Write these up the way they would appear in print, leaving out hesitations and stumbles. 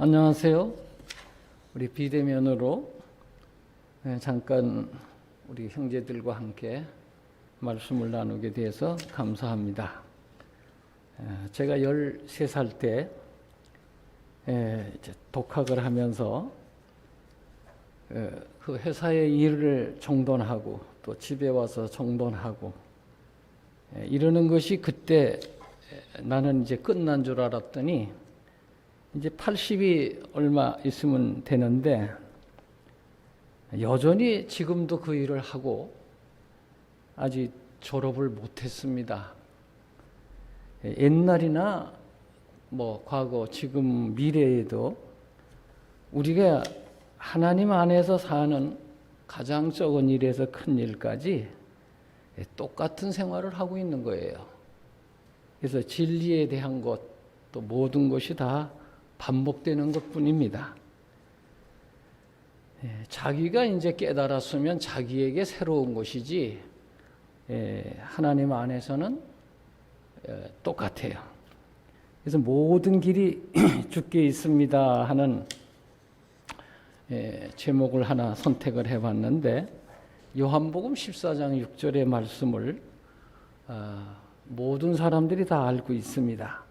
안녕하세요. 우리 비대면으로 잠깐 우리 형제들과 함께 말씀을 나누게 돼서 감사합니다. 제가 13살 때 이제 독학을 하면서 그 회사의 일을 정돈하고 또 집에 와서 정돈하고 이러는 것이 그때 나는 이제 끝난 줄 알았더니 이제 80이 얼마 있으면 되는데 여전히 지금도 그 일을 하고 아직 졸업을 못했습니다. 옛날이나 과거, 지금, 미래에도 우리가 하나님 안에서 사는 가장 적은 일에서 큰 일까지 똑같은 생활을 하고 있는 거예요. 그래서 진리에 대한 것, 또 모든 것이 다 반복되는 것뿐입니다. 자기가 이제 깨달았으면 자기에게 새로운 것이지 하나님 안에서는 똑같아요. 그래서 모든 길이 주께 있습니다 하는 제목을 하나 선택을 해봤는데 요한복음 14장 6절의 말씀을 모든 사람들이 다 알고 있습니다.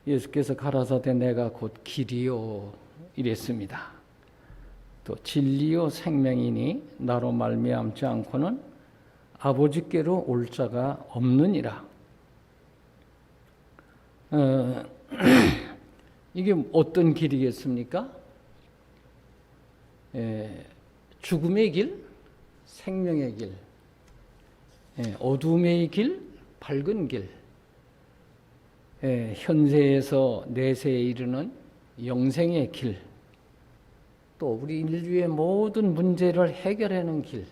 예수께서 가라사대 내가 곧 길이요 이랬습니다. 또 진리요 생명이니 나로 말미암지 않고는 아버지께로 올 자가 없느니라. 이게 어떤 길이겠습니까? 죽음의 길, 생명의 길, 어둠의 길, 밝은 길, 현세에서 내세에 이르는 영생의 길, 또 우리 인류의 모든 문제를 해결하는 길,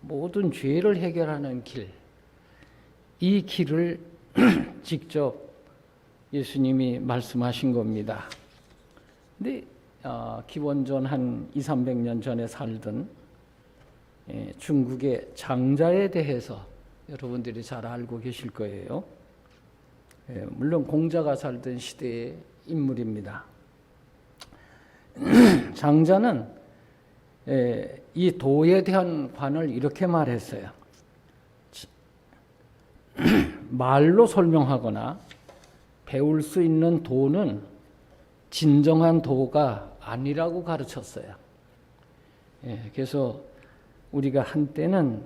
모든 죄를 해결하는 길, 이 길을 직접 예수님이 말씀하신 겁니다. 근데 기원전 한 200~300년 전에 살던 중국의 장자에 대해서 여러분들이 잘 알고 계실 거예요. 물론 공자가 살던 시대의 인물입니다. 장자는 이 도에 대한 관을 이렇게 말했어요. 말로 설명하거나 배울 수 있는 도는 진정한 도가 아니라고 가르쳤어요. 그래서 우리가 한때는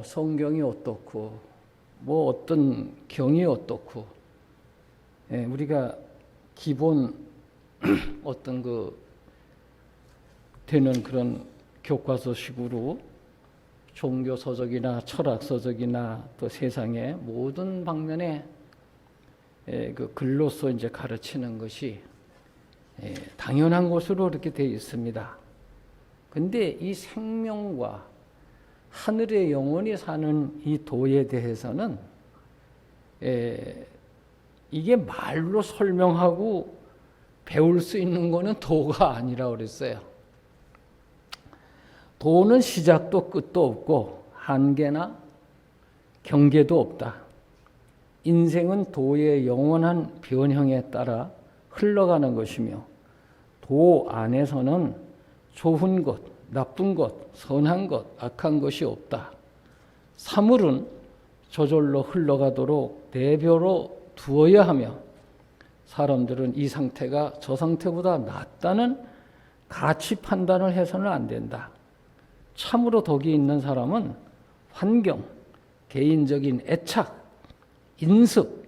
성경이 어떻고 어떤 경이 어떻고 우리가 기본 어떤 되는 그런 교과서식으로 종교서적이나 철학서적이나 또 세상의 모든 방면에 그 글로서 이제 가르치는 것이 당연한 것으로 이렇게 되어 있습니다. 근데 이 생명과 하늘의 영혼이 사는 이 도에 대해서는 이게 말로 설명하고 배울 수 있는 거는 도가 아니라고 그랬어요. 도는 시작도 끝도 없고 한계나 경계도 없다. 인생은 도의 영원한 변형에 따라 흘러가는 것이며 도 안에서는 좋은 것, 나쁜 것, 선한 것, 악한 것이 없다. 사물은 저절로 흘러가도록 내버려 두어야 하며 사람들은 이 상태가 저 상태보다 낫다는 가치 판단을 해서는 안 된다. 참으로 덕이 있는 사람은 환경, 개인적인 애착, 인습,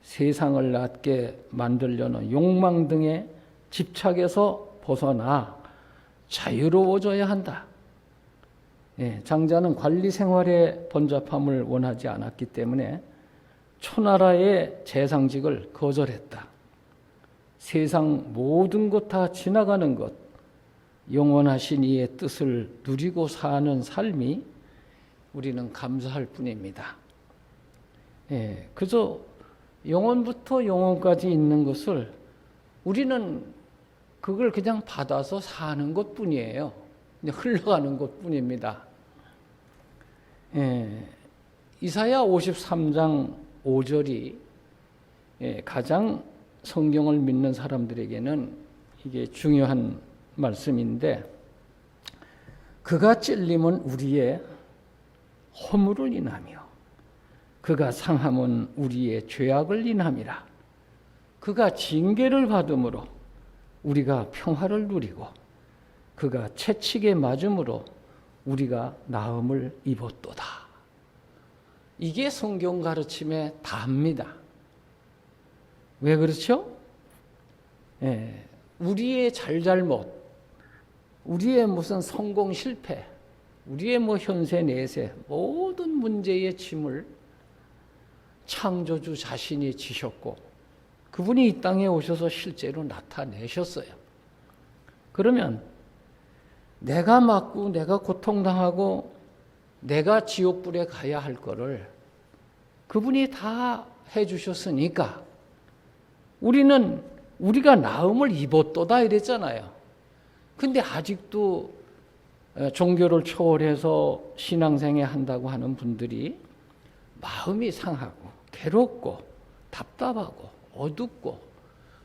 세상을 낫게 만들려는 욕망 등의 집착에서 벗어나 자유로워져야 한다. 장자는 관리 생활의 번잡함을 원하지 않았기 때문에 초나라의 재상직을 거절했다. 세상 모든 것 다 지나가는 것, 영원하신 이의 뜻을 누리고 사는 삶이 우리는 감사할 뿐입니다. 그저 영원부터 영원까지 있는 것을 우리는 그걸 그냥 받아서 사는 것뿐이에요. 그냥 흘러가는 것뿐입니다. 이사야 53장 5절이 가장 성경을 믿는 사람들에게는 이게 중요한 말씀인데, 그가 찔림은 우리의 허물을 인하며 그가 상함은 우리의 죄악을 인함이라. 그가 징계를 받음으로 우리가 평화를 누리고 그가 채찍에 맞음으로 우리가 나음을 입었도다. 이게 성경 가르침의 다입니다. 왜 그렇죠? 우리의 잘잘못, 우리의 무슨 성공 실패, 우리의 현세 내세 모든 문제의 짐을 창조주 자신이 지셨고 그분이 이 땅에 오셔서 실제로 나타내셨어요. 그러면 내가 맞고 내가 고통당하고 내가 지옥불에 가야 할 거를 그분이 다 해주셨으니까 우리는 우리가 나음을 입었도다 이랬잖아요. 근데 아직도 종교를 초월해서 신앙생활 한다고 하는 분들이 마음이 상하고 괴롭고 답답하고 어둡고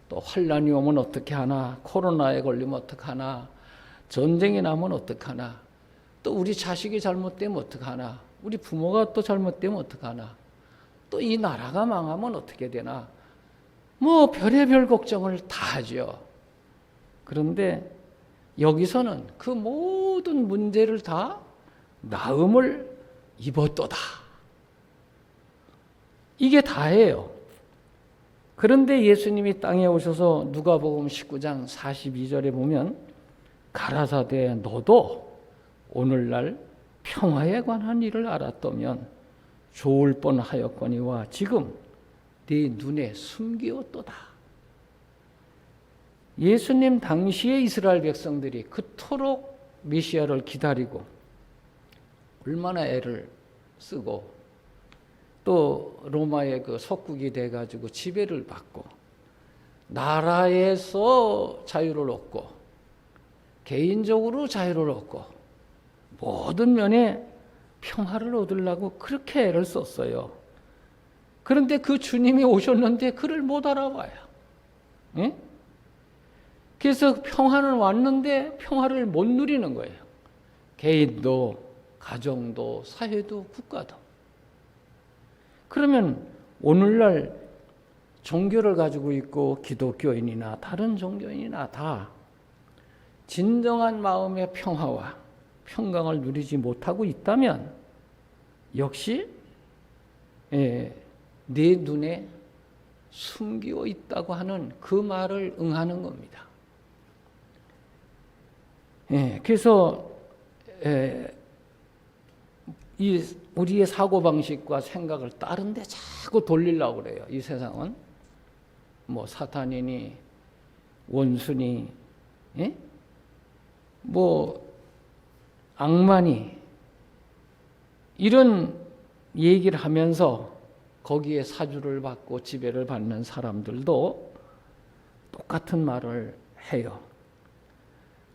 또 환란이 오면 어떻게 하나, 코로나에 걸리면 어떡하나, 전쟁이 나면 어떡하나, 또 우리 자식이 잘못되면 어떡하나, 우리 부모가 또 잘못되면 어떡하나, 또 이 나라가 망하면 어떻게 되나, 별의별 걱정을 다 하죠. 그런데 여기서는 그 모든 문제를 다 나음을 입었도다. 이게 다예요. 그런데 예수님이 땅에 오셔서 누가복음 19장 42절에 보면 가라사대 너도 오늘날 평화에 관한 일을 알았다면 좋을 뻔하였거니와 지금 네 눈에 숨기었도다. 예수님 당시의 이스라엘 백성들이 그토록 메시아를 기다리고 얼마나 애를 쓰고 또 로마의 그 속국이 돼가지고 지배를 받고 나라에서 자유를 얻고 개인적으로 자유를 얻고 모든 면에 평화를 얻으려고 그렇게 애를 썼어요. 그런데 그 주님이 오셨는데 그를 못 알아봐요. 예? 그래서 평화는 왔는데 평화를 못 누리는 거예요. 개인도 가정도 사회도 국가도. 그러면 오늘날 종교를 가지고 있고 기독교인이나 다른 종교인이나 다 진정한 마음의 평화와 평강을 누리지 못하고 있다면 역시 내 눈에 숨기고 있다고 하는 그 말을 응하는 겁니다. 그래서 우리의 사고방식과 생각을 다른 데 자꾸 돌리려고 그래요. 이 세상은 사탄이니 원수니 악마니 이런 얘기를 하면서 거기에 사주를 받고 지배를 받는 사람들도 똑같은 말을 해요.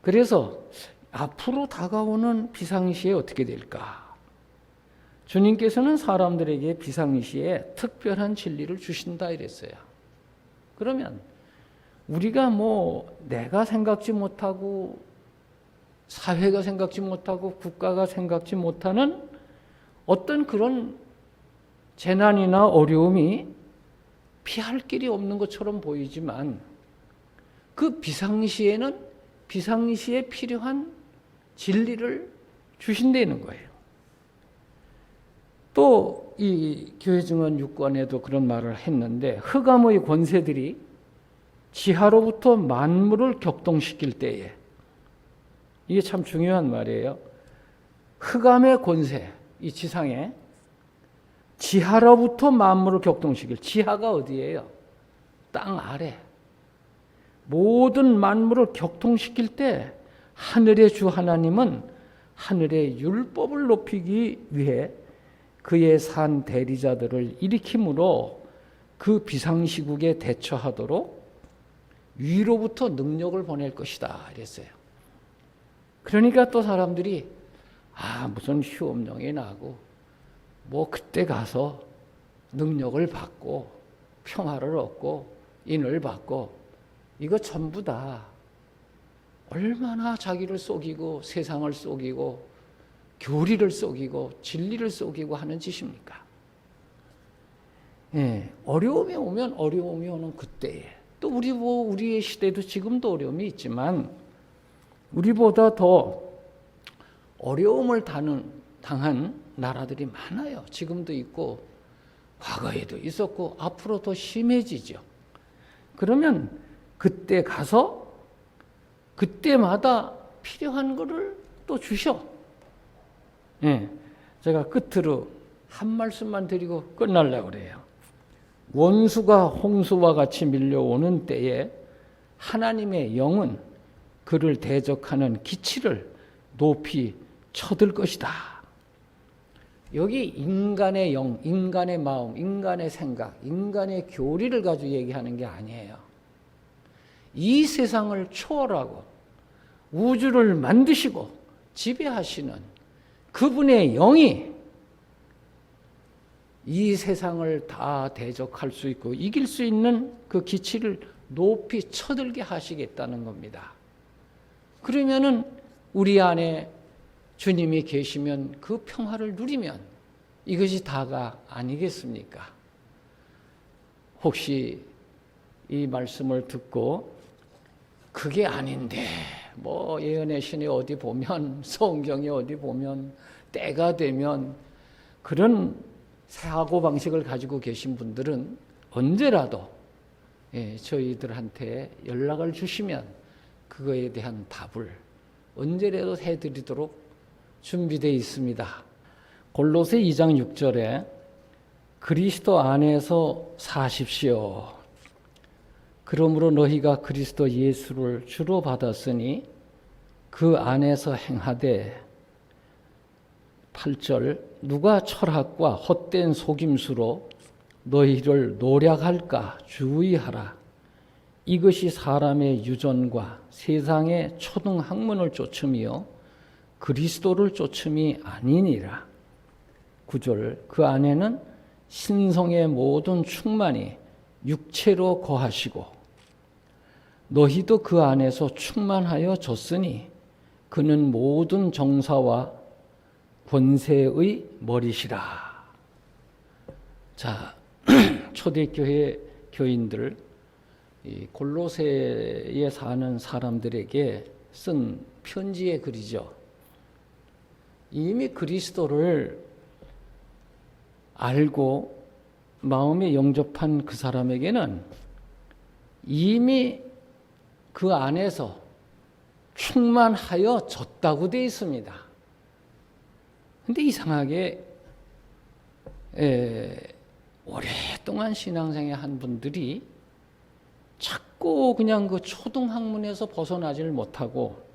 그래서 앞으로 다가오는 비상시에 어떻게 될까? 주님께서는 사람들에게 비상시에 특별한 진리를 주신다 이랬어요. 그러면 우리가 내가 생각지 못하고 사회가 생각지 못하고 국가가 생각지 못하는 어떤 그런 재난이나 어려움이 피할 길이 없는 것처럼 보이지만 그 비상시에는 비상시에 필요한 진리를 주신다는 거예요. 또 이 교회 증언 6권에도 그런 말을 했는데 흑암의 권세들이 지하로부터 만물을 격동시킬 때에 이게 참 중요한 말이에요. 흑암의 권세, 이 지상에 지하로부터 만물을 격동시킬, 지하가 어디예요? 땅 아래. 모든 만물을 격동시킬 때 하늘의 주 하나님은 하늘의 율법을 높이기 위해 그의 산 대리자들을 일으킴으로 그 비상시국에 대처하도록 위로부터 능력을 보낼 것이다 이랬어요. 그러니까 또 사람들이 무슨 휴업령이 나고 그때 가서 능력을 받고 평화를 얻고 인을 받고 이거 전부 다 얼마나 자기를 속이고 세상을 속이고 교리를 속이고 진리를 속이고 하는 짓입니까? 예, 어려움이 오면 어려움이 오는 그때에 또 우리의 시대도 지금도 어려움이 있지만 우리보다 더 어려움을 당한 나라들이 많아요. 지금도 있고 과거에도 있었고 앞으로 더 심해지죠. 그러면 그때 가서 그때마다 필요한 거를 또 주셔. 예, 제가 끝으로 한 말씀만 드리고 끝날려고 그래요. 원수가 홍수와 같이 밀려오는 때에 하나님의 영은 그를 대적하는 기치를 높이 쳐들 것이다. 여기 인간의 영, 인간의 마음, 인간의 생각, 인간의 교리를 가지고 얘기하는 게 아니에요. 이 세상을 초월하고 우주를 만드시고 지배하시는 그분의 영이 이 세상을 다 대적할 수 있고 이길 수 있는 그 기치를 높이 쳐들게 하시겠다는 겁니다. 그러면은 우리 안에 주님이 계시면 그 평화를 누리면 이것이 다가 아니겠습니까? 혹시 이 말씀을 듣고 그게 아닌데 뭐 예언의 신이 어디 보면 성경에 어디 보면 때가 되면 그런 사고방식을 가지고 계신 분들은 언제라도 저희들한테 연락을 주시면 그거에 대한 답을 언제라도 해드리도록 준비되어 있습니다. 골로새 2장 6절에 그리스도 안에서 사십시오. 그러므로 너희가 그리스도 예수를 주로 받았으니 그 안에서 행하되 8절 누가 철학과 헛된 속임수로 너희를 노략할까 주의하라. 이것이 사람의 유전과 세상의 초등학문을 쫓음이요 그리스도를 쫓음이 아니니라. 9절 그 안에는 신성의 모든 충만이 육체로 거하시고 너희도 그 안에서 충만하여 졌으니 그는 모든 정사와 권세의 머리시라. 자, 초대교회 교인들, 이 골로새에 사는 사람들에게 쓴 편지의 글이죠. 이미 그리스도를 알고 마음에 영접한 그 사람에게는 이미 그 안에서 충만하여 졌다고 되어 있습니다. 근데 이상하게 오랫동안 신앙생활 한 분들이 자꾸 그냥 그 초등학문에서 벗어나지를 못하고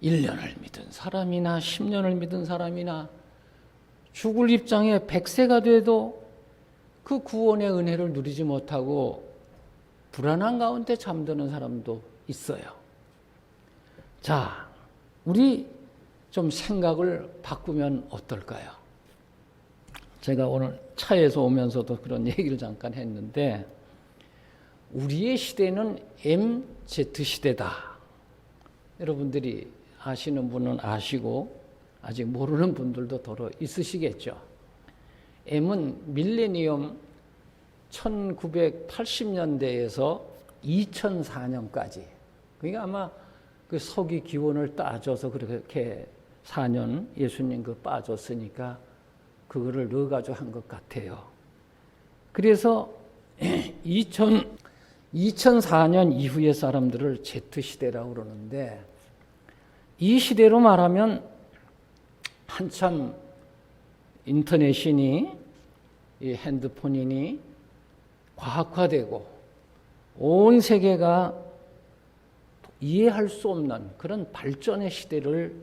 1년을 믿은 사람이나 10년을 믿은 사람이나 죽을 입장에 100세가 돼도 그 구원의 은혜를 누리지 못하고 불안한 가운데 잠드는 사람도 있어요. 자, 우리 좀 생각을 바꾸면 어떨까요? 제가 오늘 차에서 오면서도 그런 얘기를 잠깐 했는데 우리의 시대는 MZ 시대다. 여러분들이 아시는 분은 아시고 아직 모르는 분들도 더러 있으시겠죠. M은 밀레니엄 1980년대에서 2004년까지. 그러니까 아마 그 서기 기원을 따져서 그렇게 4년 예수님 그 빠졌으니까 그거를 넣어가지고 한 것 같아요. 그래서 2004년 이후의 사람들을 Z시대라고 그러는데 이 시대로 말하면 한참 인터넷이니 이 핸드폰이니 과학화되고 온 세계가 이해할 수 없는 그런 발전의 시대를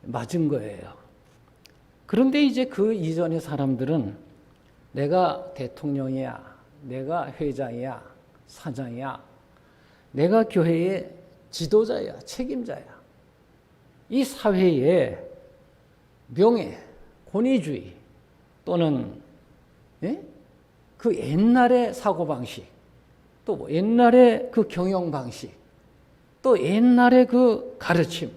맞은 거예요. 그런데 이제 그 이전의 사람들은 내가 대통령이야, 내가 회장이야, 사장이야, 내가 교회의 지도자야, 책임자야. 이 사회의 명예, 권위주의 또는 그 옛날의 사고방식, 또 옛날의 그 경영 방식, 또 옛날의 그 가르침,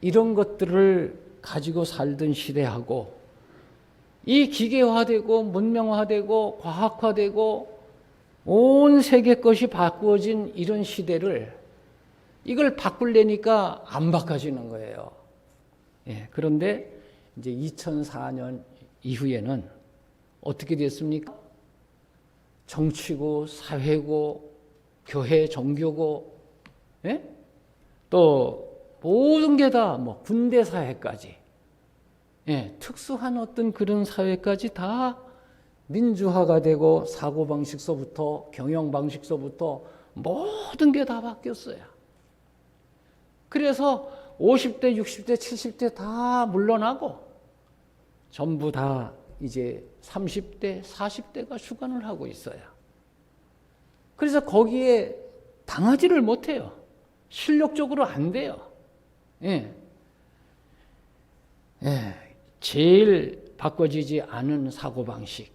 이런 것들을 가지고 살던 시대하고 이 기계화되고 문명화되고 과학화되고 온 세계 것이 바꾸어진 이런 시대를 이걸 바꾸려니까 안 바꿔지는 거예요. 예, 그런데 이제 2004년 이후에는 어떻게 됐습니까? 정치고 사회고 교회 종교고, 예? 또 모든 게 다 뭐 군대 사회까지, 예, 특수한 어떤 그런 사회까지 다 민주화가 되고 사고방식서부터 경영방식서부터 모든 게 다 바뀌었어요. 그래서 50대, 60대, 70대 다 물러나고 전부 다 이제 30대, 40대가 주관을 하고 있어요. 그래서 거기에 당하지를 못해요. 실력적으로 안 돼요. 예. 예. 제일 바꿔지지 않은 사고방식,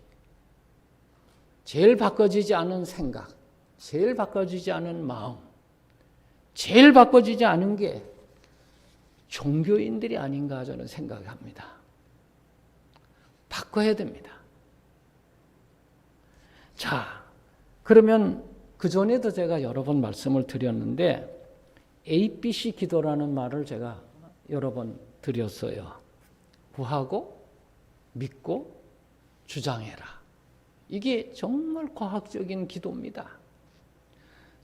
제일 바꿔지지 않은 생각, 제일 바꿔지지 않은 마음, 제일 바꿔지지 않은 게 종교인들이 아닌가 저는 생각합니다. 바꿔야 됩니다. 자, 그러면 그전에도 제가 여러 번 말씀을 드렸는데 ABC 기도라는 말을 제가 여러 번 드렸어요. 구하고 믿고 주장해라. 이게 정말 과학적인 기도입니다.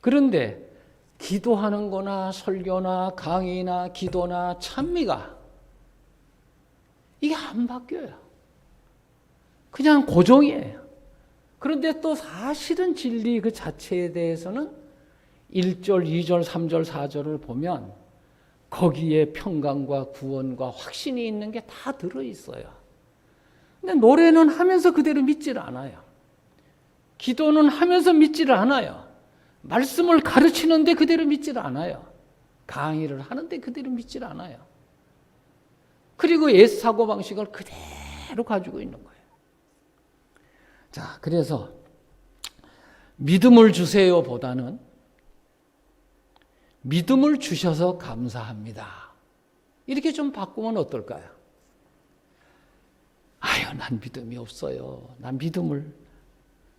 그런데 기도하는 거나 설교나 강의나 기도나 찬미가 이게 안 바뀌어요. 그냥 고정이에요. 그런데 또 사실은 진리 그 자체에 대해서는 1절, 2절, 3절, 4절을 보면 거기에 평강과 구원과 확신이 있는 게 다 들어있어요. 근데 노래는 하면서 그대로 믿지를 않아요. 기도는 하면서 믿지를 않아요. 말씀을 가르치는데 그대로 믿지를 않아요. 강의를 하는데 그대로 믿지를 않아요. 그리고 옛 사고방식을 그대로 가지고 있는 거예요. 자, 그래서 믿음을 주세요 보다는 믿음을 주셔서 감사합니다. 이렇게 좀 바꾸면 어떨까요? 아유, 난 믿음이 없어요. 난 믿음을,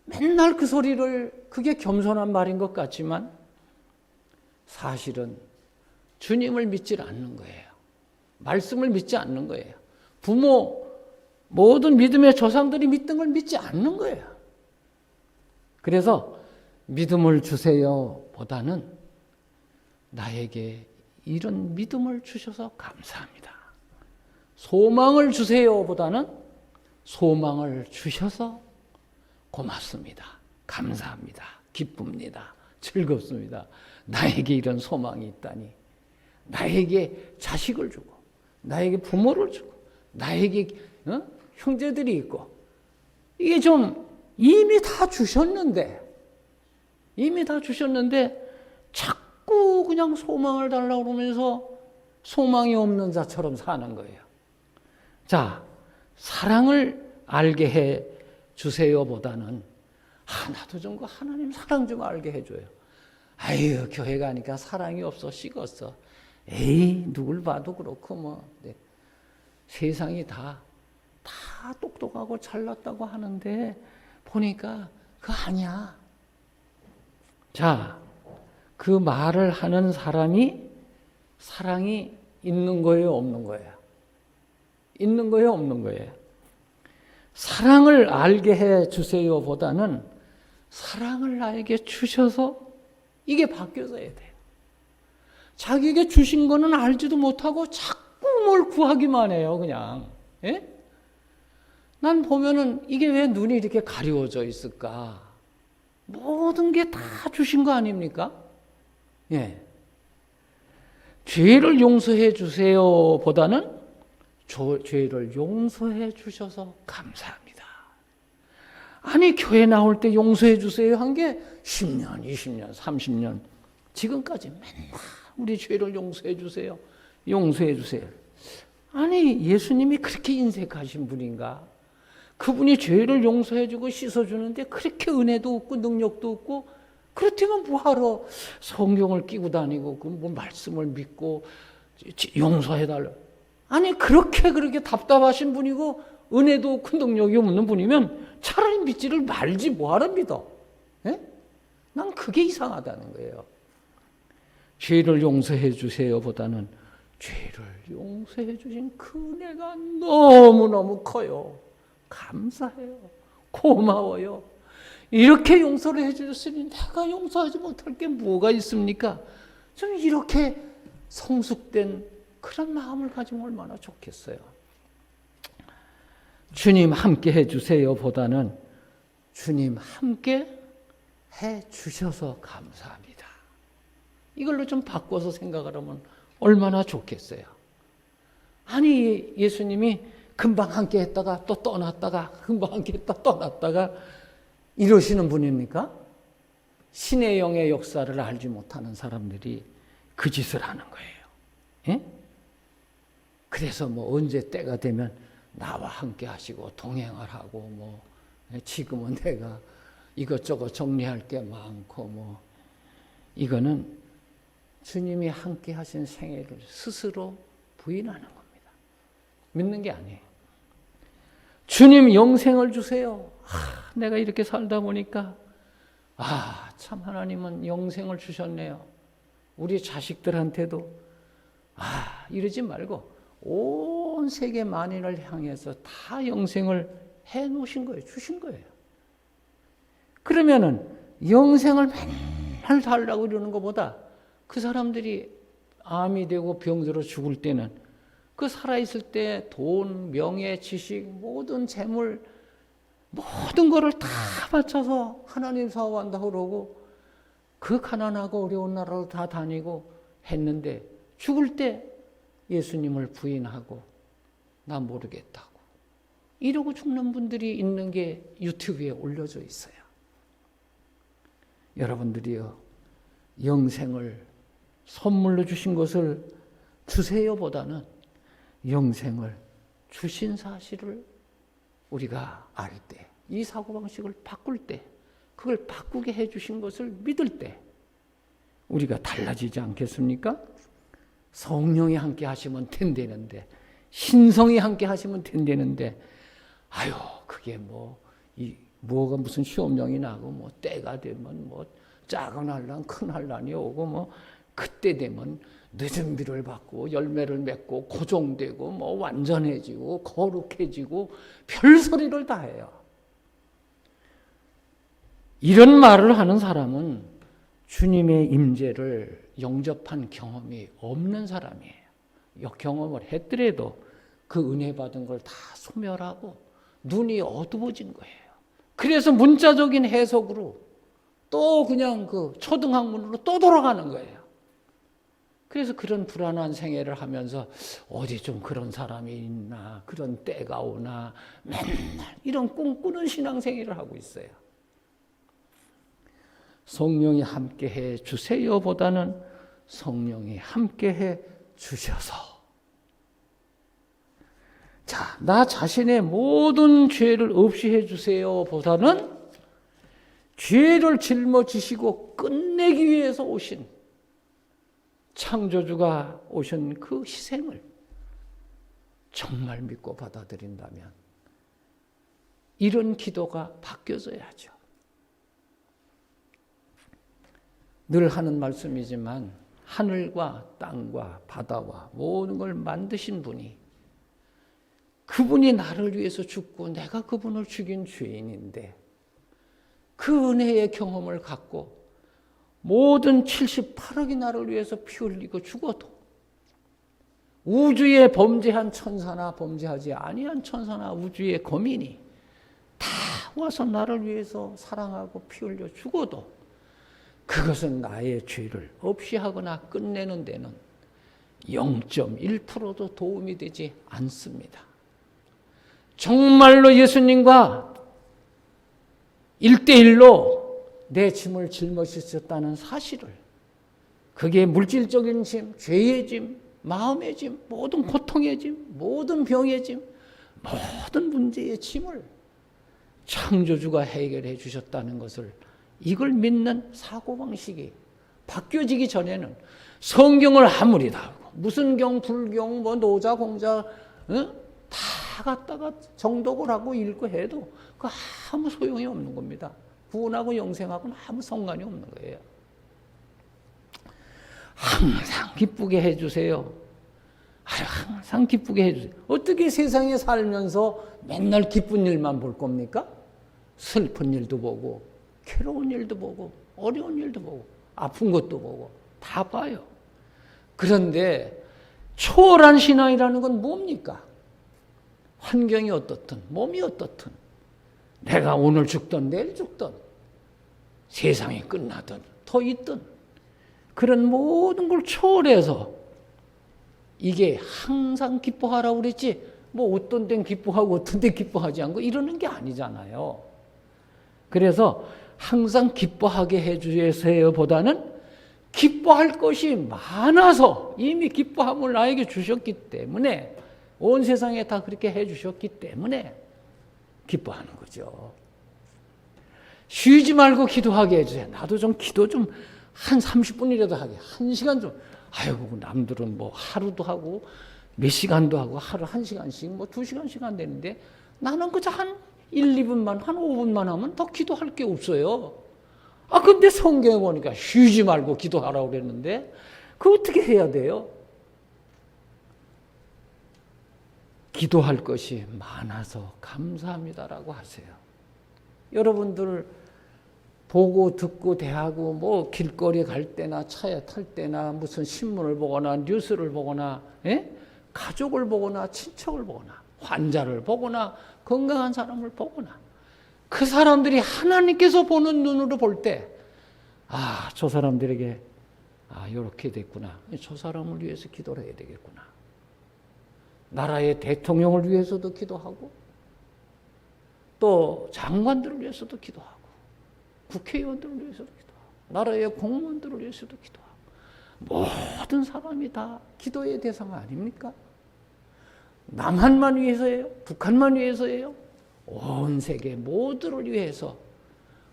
맨날 그 소리를, 그게 겸손한 말인 것 같지만 사실은 주님을 믿지 않는 거예요. 말씀을 믿지 않는 거예요. 부모, 모든 믿음의 조상들이 믿던 걸 믿지 않는 거예요. 그래서 믿음을 주세요 보다는 나에게 이런 믿음을 주셔서 감사합니다. 소망을 주세요 보다는 소망을 주셔서 고맙습니다. 감사합니다. 기쁩니다. 즐겁습니다. 나에게 이런 소망이 있다니. 나에게 자식을 주고, 나에게 부모를 주고, 나에게 형제들이 있고, 이게 좀 이미 다 주셨는데 자꾸 그냥 소망을 달라고 그러면서 소망이 없는 자처럼 사는 거예요. 자, 사랑을 알게 해 주세요 보다는 하나도 좀 하나님 사랑 좀 알게 해줘요. 아유, 교회 가니까 사랑이 없어, 식었어. 에이, 누굴 봐도 그렇고 뭐. 네. 세상이 다 똑똑하고 잘났다고 하는데 보니까 그거 아니야. 자, 그 말을 하는 사람이 사랑이 있는 거예요, 없는 거예요? 있는 거예요, 없는 거예요? 사랑을 알게 해 주세요 보다는 사랑을 나에게 주셔서 이게 바뀌어져야 돼요. 자기에게 주신 거는 알지도 못하고 자꾸 뭘 구하기만 해요, 그냥. 예? 난 보면은 이게 왜 눈이 이렇게 가려워져 있을까? 모든 게 다 주신 거 아닙니까? 예. 죄를 용서해 주세요 보다는 죄를 용서해 주셔서 감사합니다. 아니, 교회 나올 때 용서해 주세요 한 게 10년, 20년, 30년 지금까지 맨날 우리 죄를 용서해 주세요. 용서해 주세요. 아니, 예수님이 그렇게 인색하신 분인가? 그분이 죄를 용서해 주고 씻어 주는데 그렇게 은혜도 없고 능력도 없고 그렇다면 뭐하러 성경을 끼고 다니고 그 뭐 말씀을 믿고 용서해달라. 아니 그렇게 답답하신 분이고 은혜도 없고 능력이 없는 분이면 차라리 믿지를 말지 뭐하러 믿어. 예? 난 그게 이상하다는 거예요. 죄를 용서해 주세요 보다는 죄를 용서해 주신 그 은혜가 너무너무 커요. 감사해요. 고마워요. 이렇게 용서를 해 주셨으니 내가 용서하지 못할 게 뭐가 있습니까? 좀 이렇게 성숙된 그런 마음을 가지면 얼마나 좋겠어요. 주님 함께 해 주세요 보다는 주님 함께 해 주셔서 감사합니다. 이걸로 좀 바꿔서 생각을 하면 얼마나 좋겠어요. 아니 예수님이 금방 함께 했다가 또 떠났다가 금방 함께 했다 떠났다가 이러시는 분입니까? 신의 영의 역사를 알지 못하는 사람들이 그 짓을 하는 거예요. 예? 그래서 뭐 언제 때가 되면 나와 함께 하시고 동행을 하고 뭐 지금은 내가 이것저것 정리할 게 많고 뭐 이거는 주님이 함께 하신 생애를 스스로 부인하는 겁니다. 믿는 게 아니에요. 주님 영생을 주세요. 내가 이렇게 살다 보니까 참 하나님은 영생을 주셨네요. 우리 자식들한테도 이러지 말고 온 세계 만인을 향해서 다 영생을 해 놓으신 거예요. 주신 거예요. 그러면은 영생을 맨날 살라고 이러는 것보다 그 사람들이 암이 되고 병들어 죽을 때는 그 살아있을 때 돈, 명예, 지식, 모든 재물, 모든 거를 다 바쳐서 하나님 사업한다고 그러고 그 가난하고 어려운 나라로 다 다니고 했는데 죽을 때 예수님을 부인하고 나 모르겠다고 이러고 죽는 분들이 있는 게 유튜브에 올려져 있어요. 여러분들이요, 영생을 선물로 주신 것을 주세요 보다는 영생을 주신 사실을 우리가 알 때, 이 사고방식을 바꿀 때, 그걸 바꾸게 해주신 것을 믿을 때 우리가 달라지지 않겠습니까? 성령이 함께 하시면 된다는데, 신성이 함께 하시면 된다는데, 그게 뭐가 무슨 시험령이 나고, 뭐 때가 되면 뭐 작은 환란, 큰 환란이 오고, 뭐 그때 되면 늦은 비를 받고 열매를 맺고 고정되고 뭐 완전해지고 거룩해지고 별소리를 다 해요. 이런 말을 하는 사람은 주님의 임재를 영접한 경험이 없는 사람이에요. 경험을 했더라도 그 은혜 받은 걸 다 소멸하고 눈이 어두워진 거예요. 그래서 문자적인 해석으로 또 그냥 그 초등학문으로 또 돌아가는 거예요. 그래서 그런 불안한 생애를 하면서 어디 좀 그런 사람이 있나, 그런 때가 오나, 맨날 이런 꿈꾸는 신앙생활을 하고 있어요. 성령이 함께해 주세요 보다는 성령이 함께해 주셔서, 나 자신의 모든 죄를 없이 해주세요 보다는 죄를 짊어지시고 끝내기 위해서 오신 창조주가 오신 그 희생을 정말 믿고 받아들인다면 이런 기도가 바뀌어져야죠. 늘 하는 말씀이지만 하늘과 땅과 바다와 모든 걸 만드신 분이, 그분이 나를 위해서 죽고 내가 그분을 죽인 죄인인데 그 은혜의 경험을 갖고 모든 78억이 나를 위해서 피 흘리고 죽어도 우주에 범죄한 천사나 범죄하지 아니한 천사나 우주의 거민이 다 와서 나를 위해서 사랑하고 피 흘려 죽어도 그것은 나의 죄를 없이 하거나 끝내는 데는 0.1%도 도움이 되지 않습니다. 정말로 예수님과 1대1로 내 짐을 짊어지셨다는 사실을, 그게 물질적인 짐, 죄의 짐, 마음의 짐, 모든 고통의 짐, 모든 병의 짐, 모든 문제의 짐을 창조주가 해결해 주셨다는 것을 이걸 믿는 사고방식이 바뀌어지기 전에는 성경을 아무리 다 하고 무슨 경, 불경, 뭐 노자, 공자 다 갖다가 정독을 하고 읽고 해도 그 아무 소용이 없는 겁니다. 구원하고 영생하고는 아무 상관이 없는 거예요. 항상 기쁘게 해주세요. 항상 기쁘게 해주세요. 어떻게 세상에 살면서 맨날 기쁜 일만 볼 겁니까? 슬픈 일도 보고 괴로운 일도 보고 어려운 일도 보고 아픈 것도 보고 다 봐요. 그런데 초월한 신앙이라는 건 뭡니까? 환경이 어떻든 몸이 어떻든 내가 오늘 죽든 내일 죽든 세상이 끝나든 더 있든 그런 모든 걸 초월해서 이게 항상 기뻐하라고 그랬지 뭐 어떤 데는 기뻐하고 어떤 데 기뻐하지 않고 이러는 게 아니잖아요. 그래서 항상 기뻐하게 해주세요 보다는 기뻐할 것이 많아서 이미 기뻐함을 나에게 주셨기 때문에 온 세상에 다 그렇게 해주셨기 때문에 기뻐하는 거죠. 쉬지 말고 기도하게 해주세요. 나도 좀 기도 좀 한 30분이라도 하게. 1시간 좀. 아이고 남들은 뭐 하루도 하고 몇 시간도 하고 하루 1시간씩 뭐 2시간씩 안 되는데 나는 그저 한 1, 2분만 한 5분만 하면 더 기도할 게 없어요. 근데 성경에 보니까 쉬지 말고 기도하라고 그랬는데 그거 어떻게 해야 돼요? 기도할 것이 많아서 감사합니다라고 하세요. 여러분들 보고 듣고 대하고 뭐 길거리 갈 때나 차에 탈 때나 무슨 신문을 보거나 뉴스를 보거나 가족을 보거나 친척을 보거나 환자를 보거나 건강한 사람을 보거나 그 사람들이 하나님께서 보는 눈으로 볼 때 저 사람들에게 이렇게 됐구나. 저 사람을 위해서 기도를 해야 되겠구나. 나라의 대통령을 위해서도 기도하고 또 장관들을 위해서도 기도하고 국회의원들을 위해서도 기도하고 나라의 공무원들을 위해서도 기도하고 모든 사람이 다 기도의 대상 아닙니까? 남한만 위해서예요? 북한만 위해서예요? 온 세계 모두를 위해서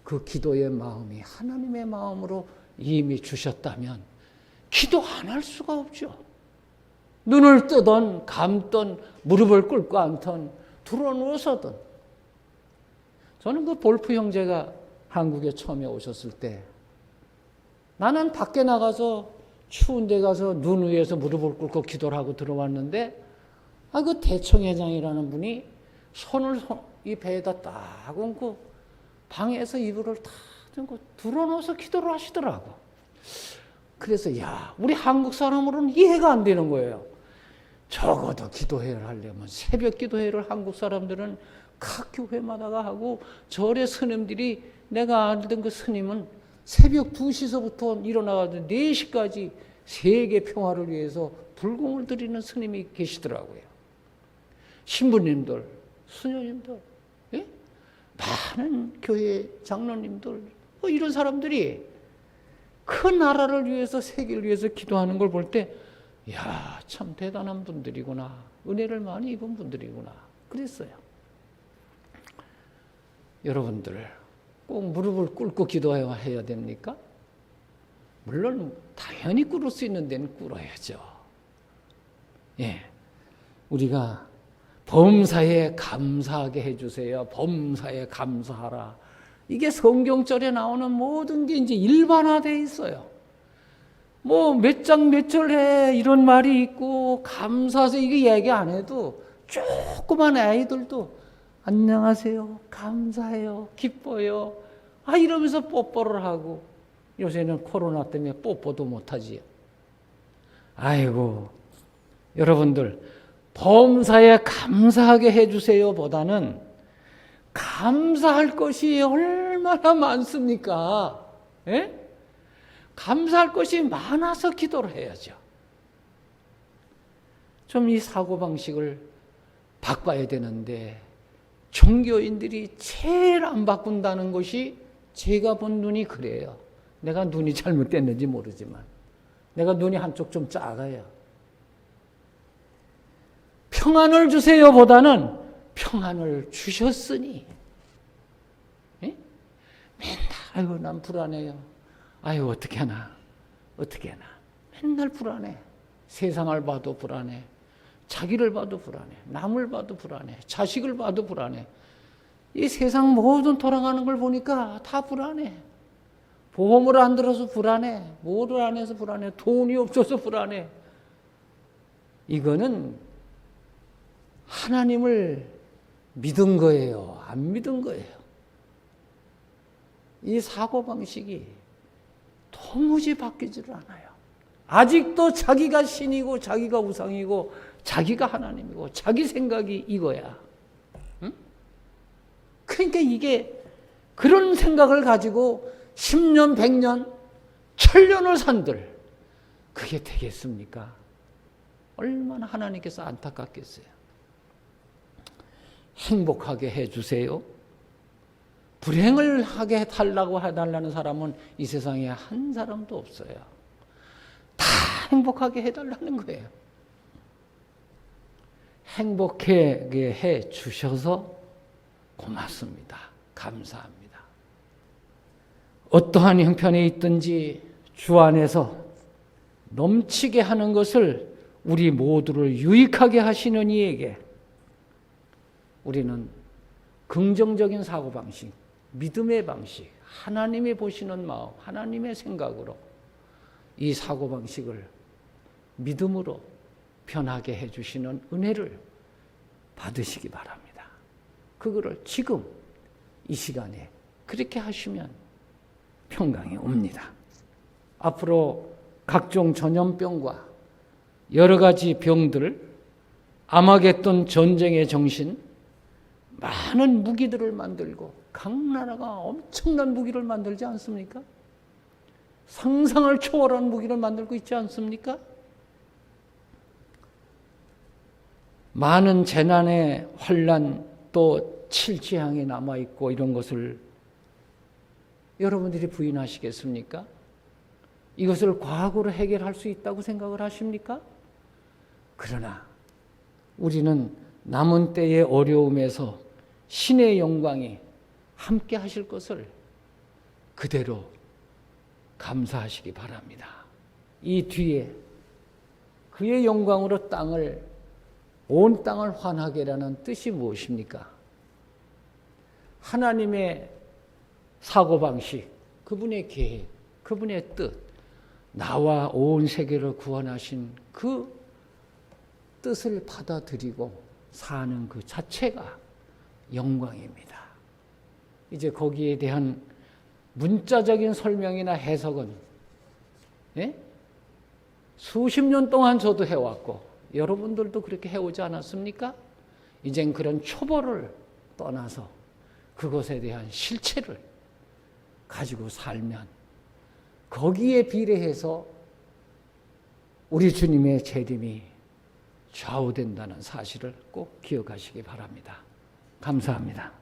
그 기도의 마음이 하나님의 마음으로 이미 주셨다면 기도 안 할 수가 없죠. 눈을 뜨든 감든 무릎을 꿇고 앉든 들어누워서든. 저는 그 볼프 형제가 한국에 처음에 오셨을 때 나는 밖에 나가서 추운 데 가서 눈 위에서 무릎을 꿇고 기도를 하고 들어왔는데 그 대청회장이라는 분이 손을 이 배에다 딱 얹고 방에서 이불을 딱 얹고 들어놓아서 기도를 하시더라고. 그래서 우리 한국 사람으로는 이해가 안 되는 거예요. 적어도 기도회를 하려면 새벽 기도회를 한국 사람들은 각 교회마다가 하고 절의 스님들이 내가 알던 그 스님은 새벽 2시서부터 일어나가지고 4시까지 세계 평화를 위해서 불공을 드리는 스님이 계시더라고요. 신부님들, 수녀님들, 많은 교회 장로님들 이런 사람들이 그 나라를 위해서 세계를 위해서 기도하는 걸 볼 때 참 대단한 분들이구나. 은혜를 많이 입은 분들이구나. 그랬어요. 여러분들 꼭 무릎을 꿇고 기도해야 됩니까? 물론 당연히 꿇을 수 있는 데는 꿇어야죠. 우리가 범사에 감사하게 해주세요. 범사에 감사하라. 이게 성경절에 나오는 모든 게 이제 일반화되어 있어요. 뭐 몇 장 몇 절에 이런 말이 있고 감사해서 이게 얘기 안 해도 조그만 아이들도 안녕하세요, 감사해요, 기뻐요 이러면서 뽀뽀를 하고 요새는 코로나 때문에 뽀뽀도 못하지요. 아이고 여러분들 범사에 감사하게 해주세요 보다는 감사할 것이 얼마나 많습니까? 감사할 것이 많아서 기도를 해야죠. 좀 이 사고방식을 바꿔야 되는데 종교인들이 제일 안 바꾼다는 것이 제가 본 눈이 그래요. 내가 눈이 잘못됐는지 모르지만 내가 눈이 한쪽 좀 작아요. 평안을 주세요 보다는 평안을 주셨으니 맨날 아이고 난 불안해요. 아이고 어떻게 하나. 맨날 불안해. 세상을 봐도 불안해. 자기를 봐도 불안해. 남을 봐도 불안해. 자식을 봐도 불안해. 이 세상 모든 돌아가는 걸 보니까 다 불안해. 보험을 안 들어서 불안해. 뭐를 안 해서 불안해. 돈이 없어서 불안해. 이거는 하나님을 믿은 거예요? 안 믿은 거예요? 이 사고방식이 도무지 바뀌지를 않아요. 아직도 자기가 신이고 자기가 우상이고 자기가 하나님이고 자기 생각이 이거야. 응? 그러니까 이게 그런 생각을 가지고 10년, 100년, 1000년을 산들 그게 되겠습니까? 얼마나 하나님께서 안타깝겠어요. 행복하게 해주세요. 불행을 하게 해달라고 해달라는 사람은 이 세상에 한 사람도 없어요. 다 행복하게 해달라는 거예요. 행복하게 해주셔서 고맙습니다. 감사합니다. 어떠한 형편에 있든지 주 안에서 넘치게 하는 것을 우리 모두를 유익하게 하시는 이에게 우리는 긍정적인 사고방식, 믿음의 방식, 하나님이 보시는 마음, 하나님의 생각으로 이 사고방식을 믿음으로 변하게 해주시는 은혜를 받으시기 바랍니다. 그거를 지금 이 시간에 그렇게 하시면 평강이 옵니다. 앞으로 각종 전염병과 여러 가지 병들, 아마겟돈 전쟁의 정신, 많은 무기들을 만들고 각 나라가 엄청난 무기를 만들지 않습니까? 상상을 초월한 무기를 만들고 있지 않습니까? 많은 재난의 환란 또 칠지향이 남아있고 이런 것을 여러분들이 부인하시겠습니까? 이것을 과학으로 해결할 수 있다고 생각을 하십니까? 그러나 우리는 남은 때의 어려움에서 신의 영광이 함께 하실 것을 그대로 감사하시기 바랍니다. 이 뒤에 그의 영광으로 온 땅을 환하게라는 뜻이 무엇입니까? 하나님의 사고방식, 그분의 계획, 그분의 뜻, 나와 온 세계를 구원하신 그 뜻을 받아들이고 사는 그 자체가 영광입니다. 이제 거기에 대한 문자적인 설명이나 해석은 수십 년 동안 저도 해왔고 여러분들도 그렇게 해오지 않았습니까? 이젠 그런 초보를 떠나서 그것에 대한 실체를 가지고 살면 거기에 비례해서 우리 주님의 재림이 좌우된다는 사실을 꼭 기억하시기 바랍니다. 감사합니다.